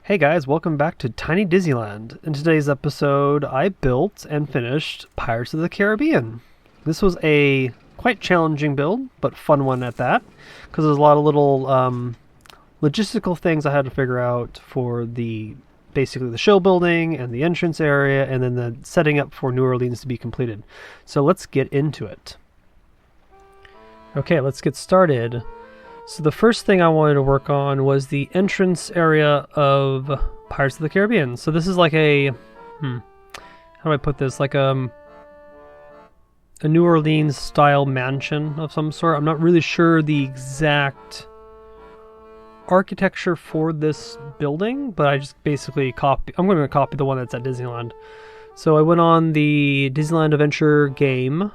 Hey guys, welcome back to Tiny Disneyland. In today's episode, I built and finished Pirates of the Caribbean. This was a quite challenging build, but fun one at that, because there's a lot of little logistical things I had to figure out for basically the show building and the entrance area, and then the setting up for New Orleans to be completed. So let's get into it. Okay, let's get started. So the first thing I wanted to work on was the entrance area of Pirates of the Caribbean. So this is like a, how do I put this? Like a New Orleans style mansion of some sort. I'm not really sure the exact architecture for this building, but I just basically I'm going to copy the one that's at Disneyland. So I went on the Disneyland Adventure game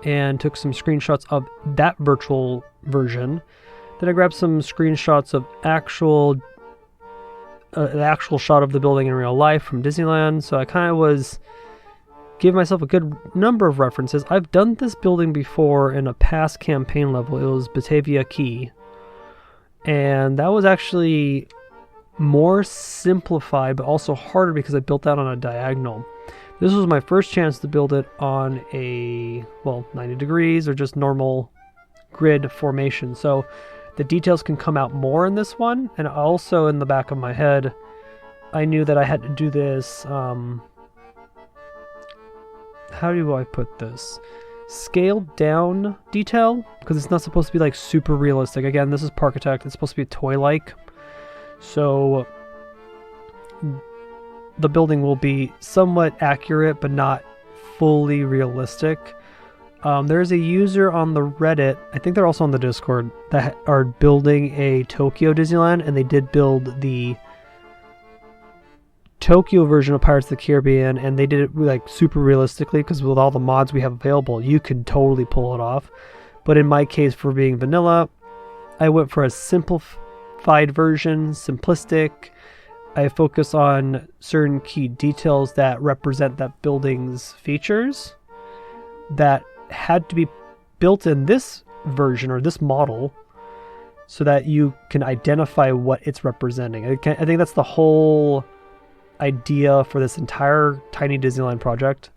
and took some screenshots of that virtual version. Then I grabbed some screenshots of the actual shot of the building in real life from Disneyland. So I kind of gave myself a good number of references. I've done this building before in a past campaign level. It was Batavia Key. And that was actually more simplified, but also harder because I built that on a diagonal. This was my first chance to build it on 90 degrees or just normal grid formation. So the details can come out more in this one, and also in the back of my head, I knew that I had to do this, how do I put this? Scaled down detail, because it's not supposed to be like super realistic. Again, this is Parkitect, it's supposed to be toy-like, so the building will be somewhat accurate, but not fully realistic. There's a user on the Reddit, I think they're also on the Discord, that are building a Tokyo Disneyland, and they did build the Tokyo version of Pirates of the Caribbean, and they did it like super realistically, because with all the mods we have available, you could totally pull it off. But in my case, for being vanilla, I went for a simplified version, simplistic. I focus on certain key details that represent that building's features that had to be built in this version or this model so that you can identify what it's representing. I think that's the whole idea for this entire Tiny Disneyland project,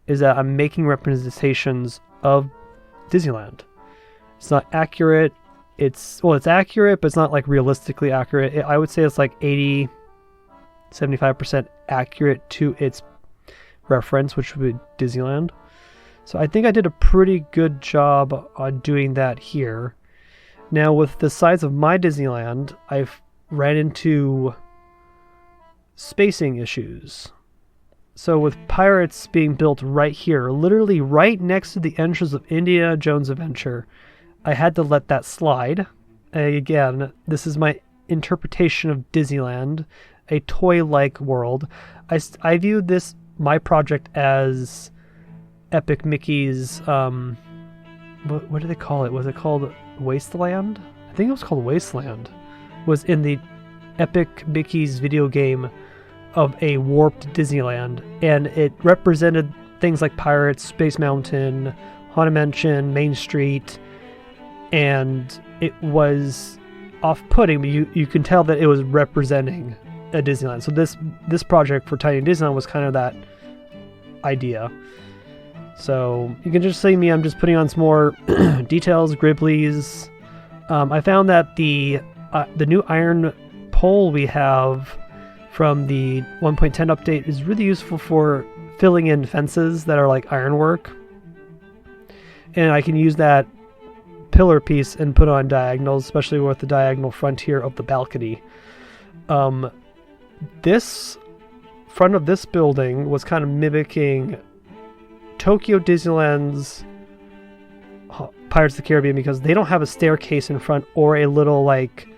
is that I'm making representations of Disneyland. It's not accurate. It's accurate, but it's not like realistically accurate. I would say it's like 75% accurate to its reference, which would be Disneyland. So I think I did a pretty good job on doing that here. Now with the size of my Disneyland, I've ran into spacing issues. So with Pirates being built right here, literally right next to the entrance of Indiana Jones Adventure, I had to let that slide. Again, this is my interpretation of Disneyland, a toy-like world. I viewed my project as Epic Mickey's, what do they call it? Was it called Wasteland? I think it was called Wasteland. Was in the Epic Mickey's video game of a warped Disneyland, and it represented things like Pirates, Space Mountain, Haunted Mansion, Main Street, and it was off-putting, but you can tell that it was representing a Disneyland. So this project for Tiny Disneyland was kind of that idea. So you can just see me, I'm just putting on some more details, gribblies. I found that the new iron pole we have from the 1.10 update is really useful for filling in fences that are like ironwork. And I can use that pillar piece and put on diagonals, especially with the diagonal frontier of the balcony. This front of this building was kind of mimicking Tokyo Disneyland's Pirates of the Caribbean, because they don't have a staircase in front or a little like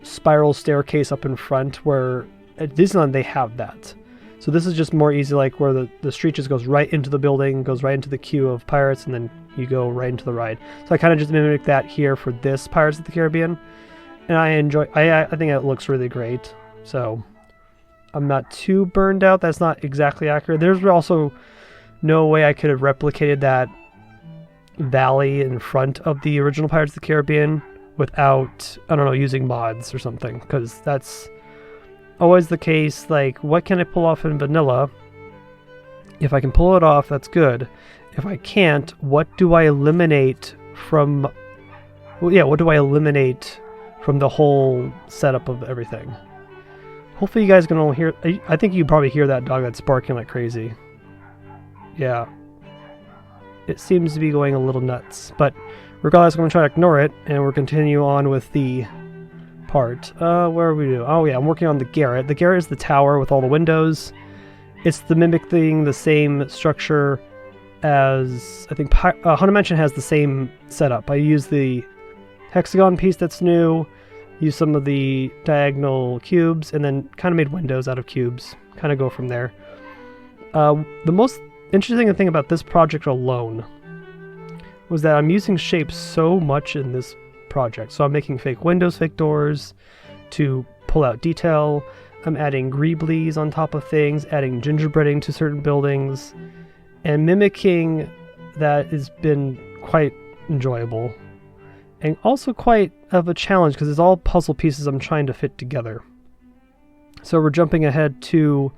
spiral staircase up in front, where at Disneyland they have that. So this is just more easy, like where the street just goes right into the building, goes right into the queue of Pirates, and then you go right into the ride. So I kind of just mimic that here for this Pirates of the Caribbean, and I think it looks really great. So I'm not too burned out. That's not exactly accurate. There's also no way I could have replicated that valley in front of the original Pirates of the Caribbean without, I don't know, using mods or something, because that's always the case, like, what can I pull off in vanilla? If I can pull it off, that's good. If I can't, what do I eliminate from... Well, yeah, what do I eliminate from the whole setup of everything? Hopefully you guys can all hear... I think you probably hear that dog that's barking like crazy. Yeah. It seems to be going a little nuts. But regardless, I'm going to try to ignore it, and we'll continue on with the part. Where are we doing? Oh yeah, I'm working on the garret. The garret is the tower with all the windows. It's the mimicking the same structure as... I think Haunted Mansion has the same setup. I use the hexagon piece that's new, use some of the diagonal cubes, and then kind of made windows out of cubes. Kind of go from there. The most interesting thing about this project alone was that I'm using shapes so much in this project. So I'm making fake windows, fake doors to pull out detail. I'm adding greeblies on top of things, adding gingerbreading to certain buildings, and mimicking that has been quite enjoyable. And also quite of a challenge because it's all puzzle pieces I'm trying to fit together. So we're jumping ahead to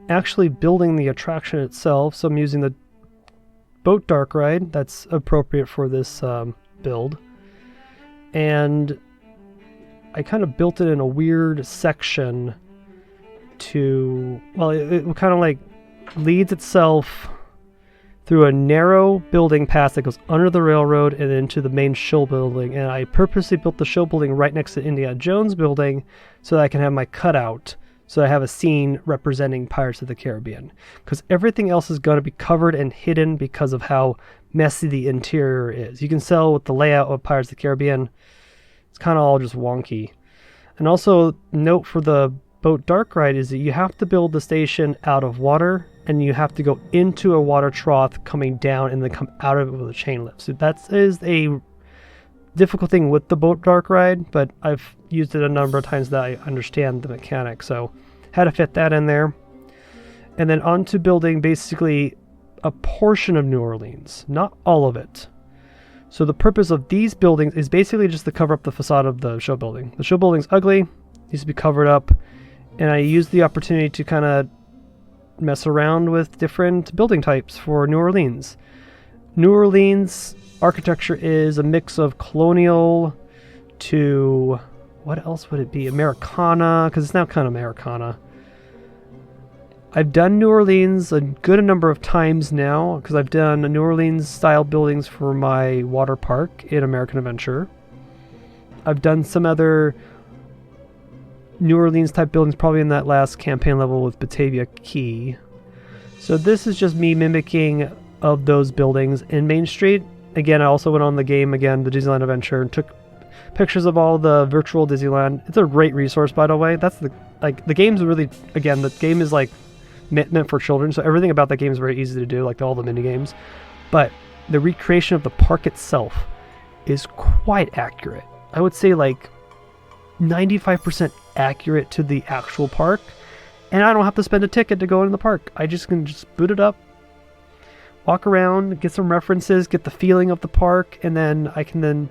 actually building the attraction itself. So I'm using the boat dark ride that's appropriate for this build. And I kind of built it in a weird section to... Well, it kind of like leads itself through a narrow building path that goes under the railroad and into the main show building. And I purposely built the show building right next to Indiana Jones building so that I can have my cutout, so I have a scene representing Pirates of the Caribbean. Because everything else is going to be covered and hidden because of how messy the interior is. You can tell with the layout of Pirates of the Caribbean, it's kind of all just wonky. And also, note for the boat dark ride is that you have to build the station out of water, and you have to go into a water trough coming down and then come out of it with a chain lift. So that is a difficult thing with the boat dark ride, but I've used it a number of times that I understand the mechanics. So had to fit that in there. And then on to building basically a portion of New Orleans, not all of it. So the purpose of these buildings is basically just to cover up the facade of the show building. The show building's ugly, needs to be covered up, and I used the opportunity to kind of mess around with different building types for New Orleans. New Orleans architecture is a mix of colonial to... what else would it be? Americana, because it's now kind of Americana. I've done New Orleans a good number of times now, because I've done New Orleans style buildings for my water park in American Adventure. I've done some other New Orleans type buildings probably in that last campaign level with Batavia Key. So this is just me mimicking of those buildings in Main Street. Again, I also went on the game again, the Disneyland Adventure, and took pictures of all the virtual Disneyland. It's a great resource, by the way. That's the game's really, again, the game is like meant for children, so everything about that game is very easy to do, like all the mini games. But the recreation of the park itself is quite accurate. I would say like 95% accurate to the actual park, and I don't have to spend a ticket to go into the park. I just can boot it up, walk around, get some references, get the feeling of the park, and then I can then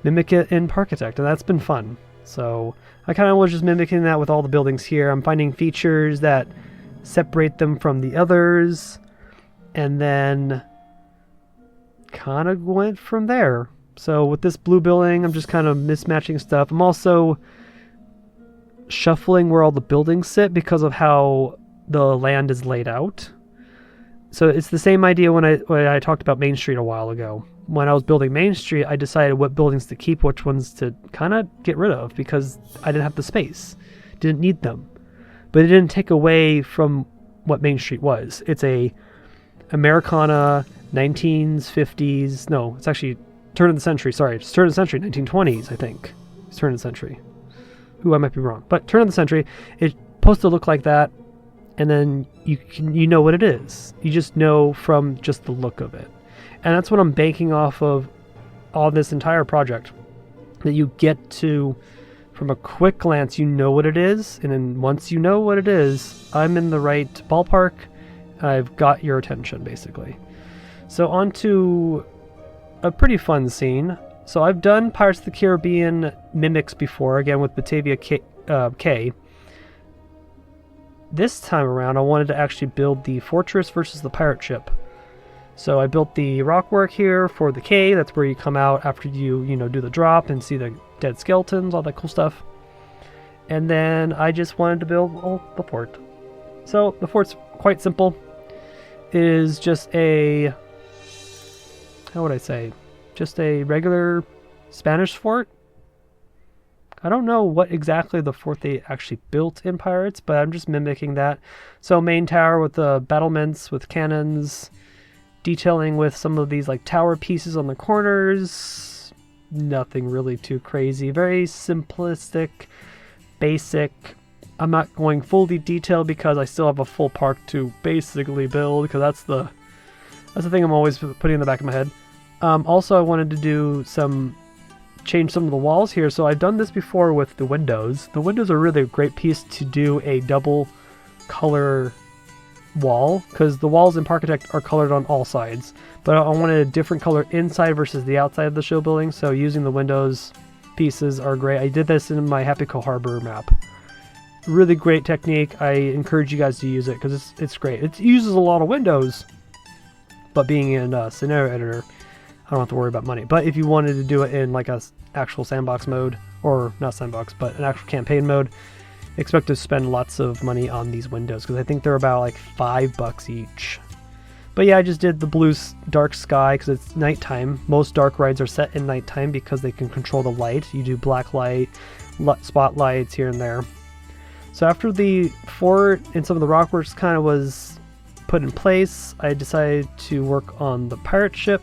mimic it in Parkitect, and that's been fun. So I kind of was just mimicking that with all the buildings here. I'm finding features that separate them from the others, and then kind of went from there. So with this blue building, I'm just kind of mismatching stuff. I'm also shuffling where all the buildings sit because of how the land is laid out. So it's the same idea when I talked about Main Street a while ago. When I was building Main Street, I decided what buildings to keep, which ones to kind of get rid of, because I didn't have the space. Didn't need them. But it didn't take away from what Main Street was. It's a Americana, 1950s, no, it's actually turn of the century, sorry, it's turn of the century, 1920s, I think. It's turn of the century. Ooh, I might be wrong. But turn of the century, it's supposed to look like that, and then you know what it is. You just know from just the look of it. And that's what I'm banking off of on this entire project. That you get to, from a quick glance, you know what it is, and then once you know what it is, I'm in the right ballpark. I've got your attention, basically. So on to a pretty fun scene. So I've done Pirates of the Caribbean mimics before, again with Batavia K. this time around, I wanted to actually build the fortress versus the pirate ship. So I built the rockwork here for the cave. That's where you come out after you do the drop and see the dead skeletons, all that cool stuff. And then I just wanted to build the fort. So the fort's quite simple. It is just a, how would I say, just a regular Spanish fort. I don't know what exactly the fort they actually built in Pirates, but I'm just mimicking that. So main tower with the battlements with cannons, detailing with some of these like tower pieces on the corners. Nothing really too crazy. Very simplistic, basic. I'm not going fully detailed because I still have a full park to basically build, because that's the thing I'm always putting in the back of my head. Also, I wanted to change some of the walls here. So I've done this before with the windows. The windows are really a great piece to do a double color wall, because the walls in Parkitect are colored on all sides, but I wanted a different color inside versus the outside of the show building. So using the windows pieces are great. I did this in my Happy Co Harbor map. Really great technique. I encourage you guys to use it because it's great. It uses a lot of windows, but being in scenario editor, I don't have to worry about money. But if you wanted to do it in like a actual sandbox mode, or not sandbox, but an actual campaign mode, expect to spend lots of money on these windows, because I think they're about like $5 each. But yeah, I just did the blue dark sky because it's nighttime. Most dark rides are set in nighttime because they can control the light. You do black light, spotlights here and there. So after the fort and some of the rockworks kind of was put in place, I decided to work on the pirate ship.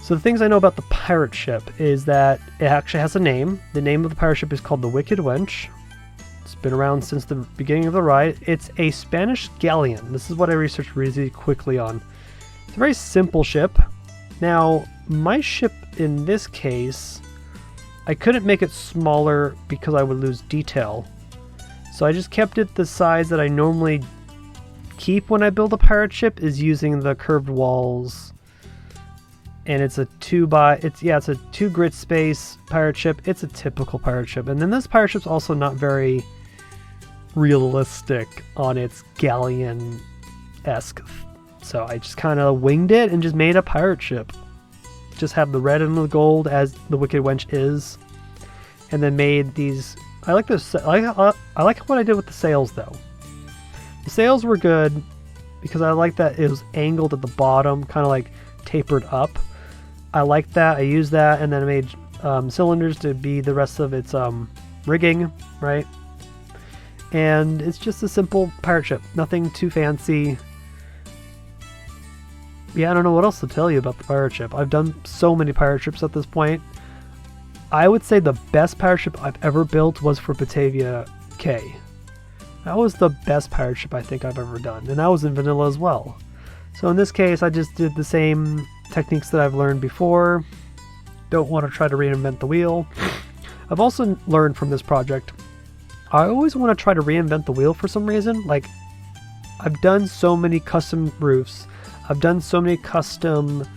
So the things I know about the pirate ship is that it actually has a name. The name of the pirate ship is called the Wicked Wench. It's been around since the beginning of the ride. It's a Spanish galleon. This is what I researched really quickly on. It's a very simple ship. Now, my ship in this case, I couldn't make it smaller because I would lose detail. So I just kept it the size that I normally keep when I build a pirate ship, is using the curved walls. And it's a 2 grid space pirate ship. It's a typical pirate ship. And then this pirate ship's also not very realistic on its galleon-esque. So I just kind of winged it and just made a pirate ship. Just have the red and the gold as the Wicked Wench is. And then made these... I like this. I like what I did with the sails though. The sails were good because I like that it was angled at the bottom, kind of like tapered up. I like that. I used that, and then I made cylinders to be the rest of its rigging, right? And it's just a simple pirate ship. Nothing too fancy. Yeah, I don't know what else to tell you about the pirate ship. I've done so many pirate ships at this point. I would say the best pirate ship I've ever built was for Batavia K. That was the best pirate ship I think I've ever done, and that was in vanilla as well. So in this case, I just did the same techniques that I've learned before. Don't want to try to reinvent the wheel. I've also learned from this project, I always want to try to reinvent the wheel for some reason. Like, I've done so many custom roofs. I've done so many custom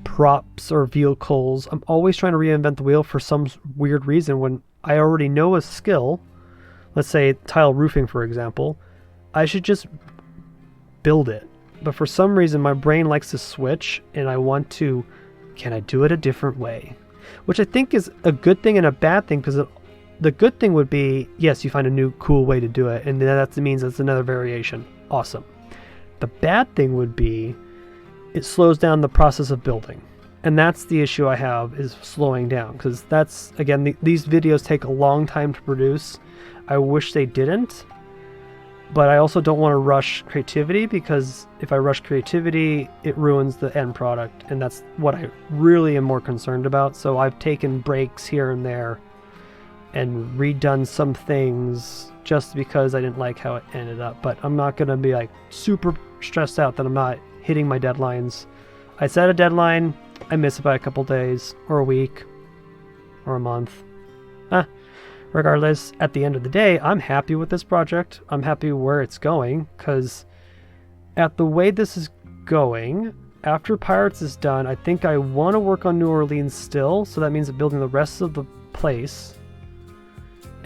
props or vehicles. I'm always trying to reinvent the wheel for some weird reason when I already know a skill. Let's say tile roofing, for example. I should just build it. But for some reason, my brain likes to switch, and I want to, can I do it a different way? Which I think is a good thing and a bad thing, because the good thing would be, yes, you find a new cool way to do it, and that means it's another variation. Awesome. The bad thing would be, it slows down the process of building. And that's the issue I have, is slowing down, because that's, again, these videos take a long time to produce. I wish they didn't. But I also don't want to rush creativity, because if I rush creativity, it ruins the end product. And that's what I really am more concerned about. So I've taken breaks here and there and redone some things just because I didn't like how it ended up. But I'm not going to be like super stressed out that I'm not hitting my deadlines. I set a deadline, I miss it by a couple days or a week or a month. Regardless, at the end of the day, I'm happy with this project. I'm happy where it's going, because at the way this is going, after Pirates is done, I think I want to work on New Orleans still, so that means building the rest of the place.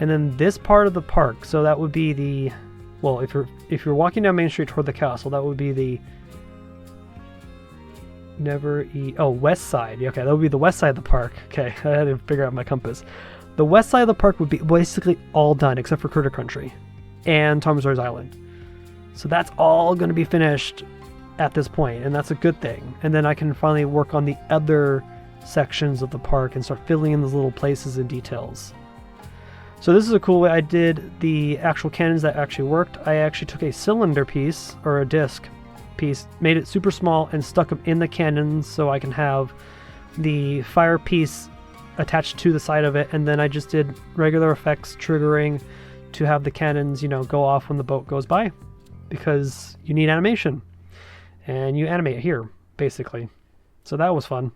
And then this part of the park, so that would be the well, if you're walking down Main Street toward the castle, that would be the west side. Okay, that would be the west side of the park. Okay, I had to figure out my compass. The west side of the park would be basically all done except for Critter Country and Tom Sawyer's Island. So that's all going to be finished at this point, and that's a good thing. And then I can finally work on the other sections of the park and start filling in those little places and details. So this is a cool way I did the actual cannons that actually worked. I actually took a cylinder piece, or a disc piece, made it super small, and stuck them in the cannons so I can have the fire piece attached to the side of it, and then I just did regular effects triggering to have the cannons, you know, go off when the boat goes by, because you need animation, and you animate it here, basically. So that was fun.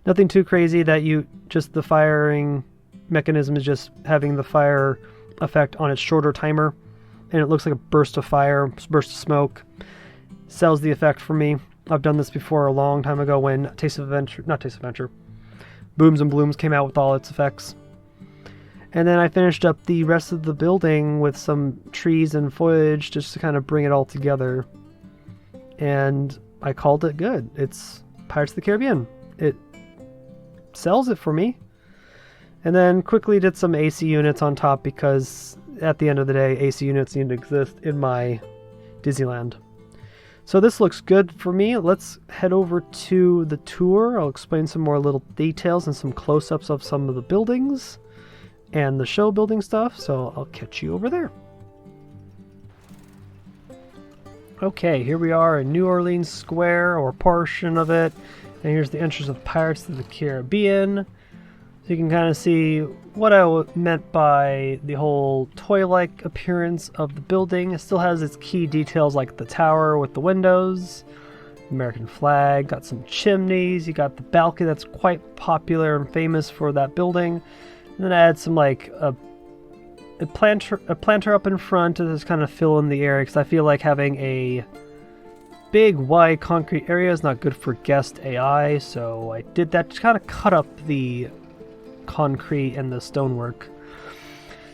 Nothing too crazy, that you just, the firing mechanism is just having the fire effect on its shorter timer, and it looks like a burst of fire, burst of smoke. Sells the effect for me. I've done this before a long time ago when Booms and Blooms came out with all its effects. And then I finished up the rest of the building with some trees and foliage just to kind of bring it all together. And I called it good. It's Pirates of the Caribbean. It sells it for me. And then quickly did some AC units on top, because at the end of the day, AC units need to exist in my Disneyland. So this looks good for me. Let's head over to the tour. I'll explain some more little details and some close-ups of some of the buildings and the show building stuff. So I'll catch you over there. Okay, here we are in New Orleans Square, or portion of it. And here's the entrance of Pirates of the Caribbean. So you can kind of see what I meant by the whole toy-like appearance of the building. It still has its key details like the tower with the windows, American flag, got some chimneys, you got the balcony that's quite popular and famous for that building. And then I add some like a planter up in front to just kind of fill in the area, because I feel like having a big wide concrete area is not good for guest AI, so I did that to kind of cut up the concrete and the stonework.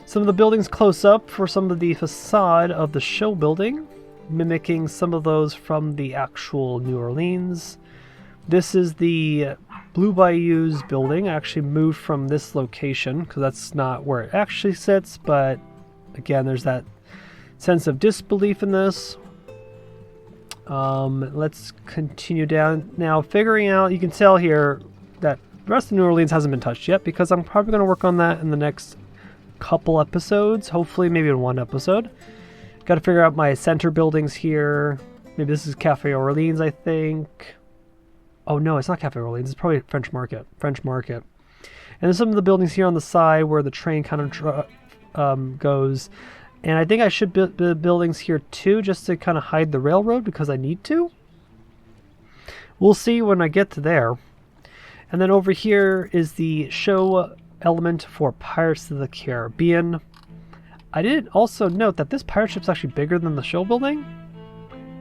Some of the buildings close up for some of the facade of the show building, mimicking some of those from the actual New Orleans. This is the Blue Bayou's building. I actually moved from this location because that's not where it actually sits, but again, there's that sense of disbelief in this. Let's continue down. Now, figuring out, you can tell here that the rest of New Orleans hasn't been touched yet, because I'm probably going to work on that in the next couple episodes. Hopefully, maybe in one episode. Got to figure out my center buildings here. Maybe this is Cafe Orleans, I think. Oh no, it's not Cafe Orleans. It's probably French Market. And then some of the buildings here on the side where the train kind of goes. And I think I should build buildings here too, just to kind of hide the railroad, because I need to. We'll see when I get to there. And then over here is the show element for Pirates of the Caribbean. I did also note that this pirate ship's actually bigger than the show building,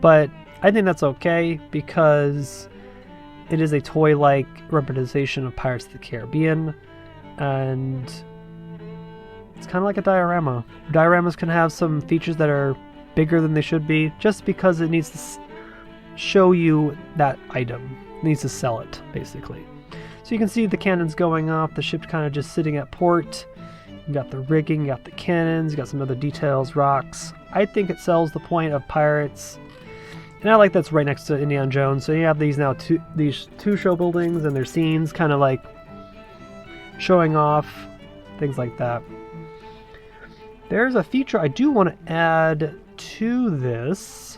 but I think that's okay, because it is a toy-like representation of Pirates of the Caribbean, and it's kind of like a diorama. Dioramas can have some features that are bigger than they should be, just because it needs to show you that item. It needs to sell it, basically. So you can see the cannons going off, the ship's kind of just sitting at port. You got the rigging, you got the cannons, you got some other details, rocks. I think it sells the point of pirates. And I like that's right next to Indiana Jones. So you have these now, these two show buildings and their scenes kind of like showing off, things like that. There's a feature I do want to add to this.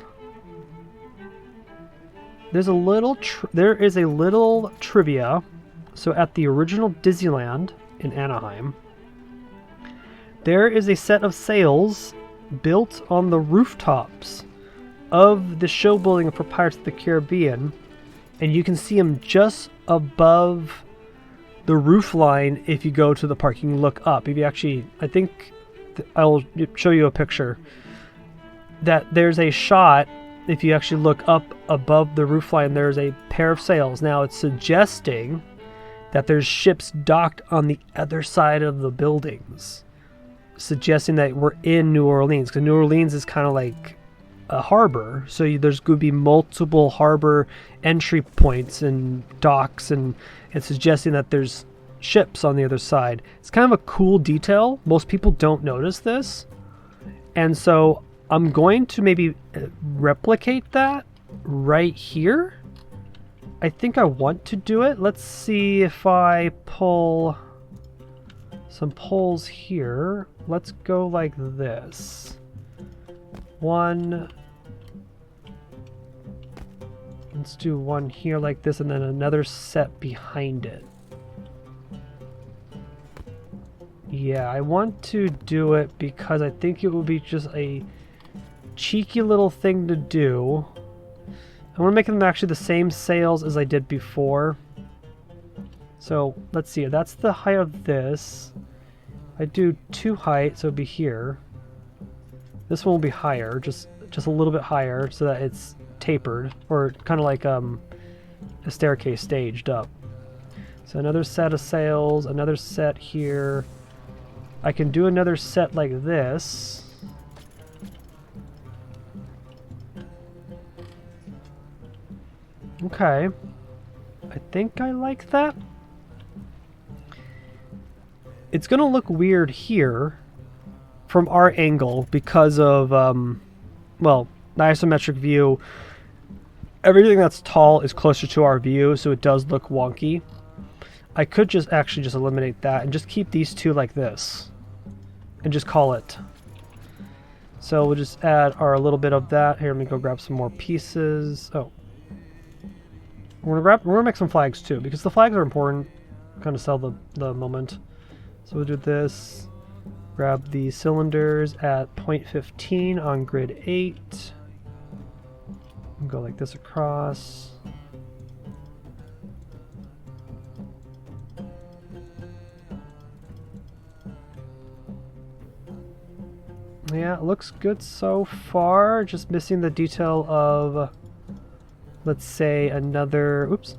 There is a little trivia. So at the original Disneyland in Anaheim, there is a set of sails built on the rooftops of the show building for Pirates of the Caribbean, and you can see them just above the roof line if you go to the park. You can look up. If you actually, I think I'll show you a picture that there's a shot. If you actually look up above the roof line, there's a pair of sails. Now it's suggesting that there's ships docked on the other side of the buildings. suggesting that we're in New Orleans, because New Orleans is kind of like a harbor, so there's going to be multiple harbor entry points and docks, and it's suggesting that there's ships on the other side. It's kind of a cool detail. Most people don't notice this, and so I'm going to maybe replicate that right here. I think I want to do it. Let's see if I pull some poles here. Let's go like this. One. Let's do one here like this, and then another set behind it. Yeah, I want to do it because I think it will be just a cheeky little thing to do. I want to make them actually the same sails as I did before. So let's see, that's the height of this. I do 2 height, so it'd be here. This one will be higher, just a little bit higher, so that it's tapered, or kind of like a staircase staged up. So another set of sails, another set here. I can do another set like this. Okay. I think I like that. It's gonna look weird here from our angle because of, well, the isometric view. Everything that's tall is closer to our view, so it does look wonky. I could just actually just eliminate that and just keep these two like this and just call it. So we'll just add our little bit of that. Here, let me go grab some more pieces. Oh. We're gonna make some flags too, because the flags are important. Kind of sell the moment. So we'll do this. Grab the cylinders at 0.15 on grid 8. And go like this across. Yeah, it looks good so far. Just missing the detail of, let's say, another... Oops.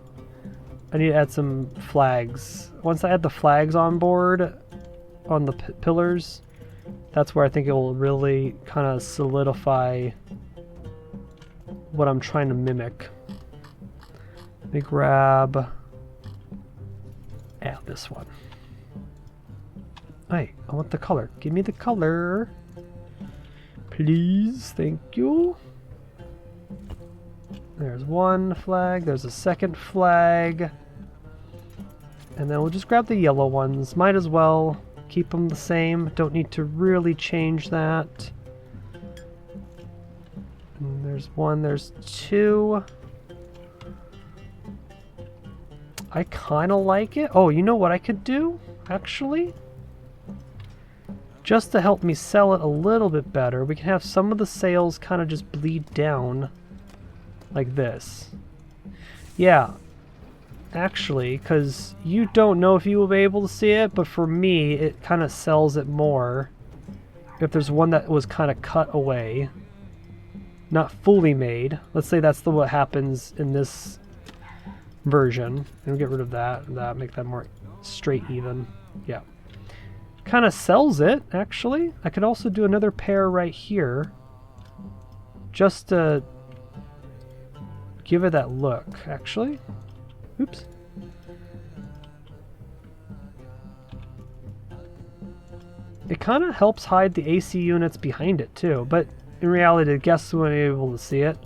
I need to add some flags. Once I add the flags on board, on the pillars, that's where I think it will really kind of solidify what I'm trying to mimic. Let me grab... this one. Hey, I want the color. Give me the color. Please, thank you. There's one flag, there's a second flag. And then we'll just grab the yellow ones. Might as well keep them the same. Don't need to really change that. And there's one, there's two. I kind of like it. Oh, you know what I could do, actually? Just to help me sell it a little bit better, we can have some of the sails kind of just bleed down like this. Yeah, actually, because you don't know if you will be able to see it, but for me, it kind of sells it more if there's one that was kind of cut away, not fully made. Let's say that's what happens in this version, and get rid of that, make that more straight even. Yeah. Kind of sells it, actually. I could also do another pair right here, just to give it that look, actually. Oops. It kind of helps hide the AC units behind it too, but in reality the guests won't be able to see it.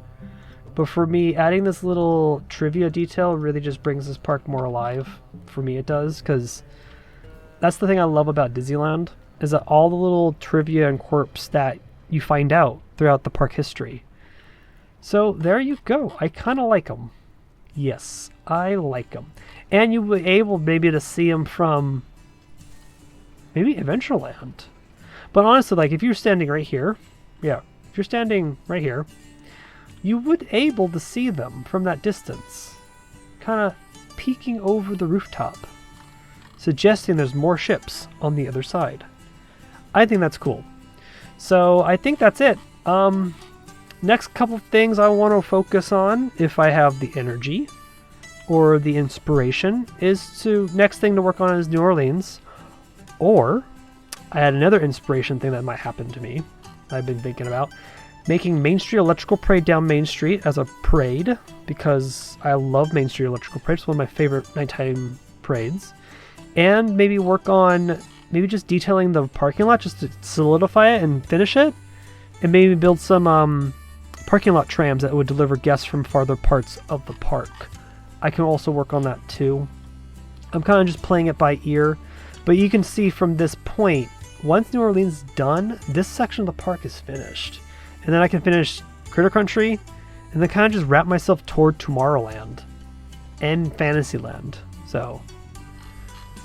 But for me, adding this little trivia detail really just brings this park more alive. For me it does, because that's the thing I love about Disneyland, is that all the little trivia and quirks that you find out throughout the park history. So there you go. I kind of like them. Yes, I like them. And you'll be able maybe to see them from maybe Adventureland. But honestly, like if you're standing right here, yeah, if you're standing right here, you would able to see them from that distance, kind of peeking over the rooftop, suggesting there's more ships on the other side. I think that's cool. So I think that's it. Next couple things I want to focus on, if I have the energy or the inspiration, is next thing to work on is New Orleans, or I had another inspiration thing that might happen to me. I've been thinking about making Main Street Electrical Parade down Main Street as a parade, because I love Main Street Electrical Parade. It's one of my favorite nighttime parades. And maybe work on maybe just detailing the parking lot just to solidify it and finish it. And maybe build some parking lot trams that would deliver guests from farther parts of the park. I can also work on that too. I'm kind of just playing it by ear. But you can see from this point, once New Orleans is done, this section of the park is finished. And then I can finish Critter Country, and then kind of just wrap myself toward Tomorrowland and Fantasyland. So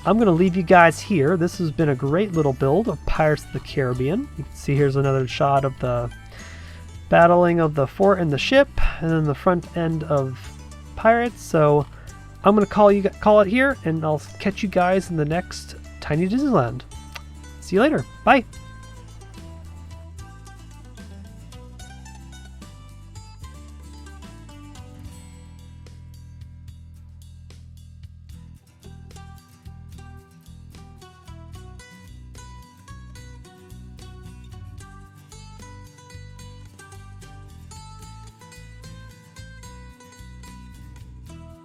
I'm going to leave you guys here. This has been a great little build of Pirates of the Caribbean. You can see here's another shot of the battling of the fort and the ship, and then the front end of Pirates. So I'm going to call it here, and I'll catch you guys in the next Tiny Disneyland. See you later. Bye.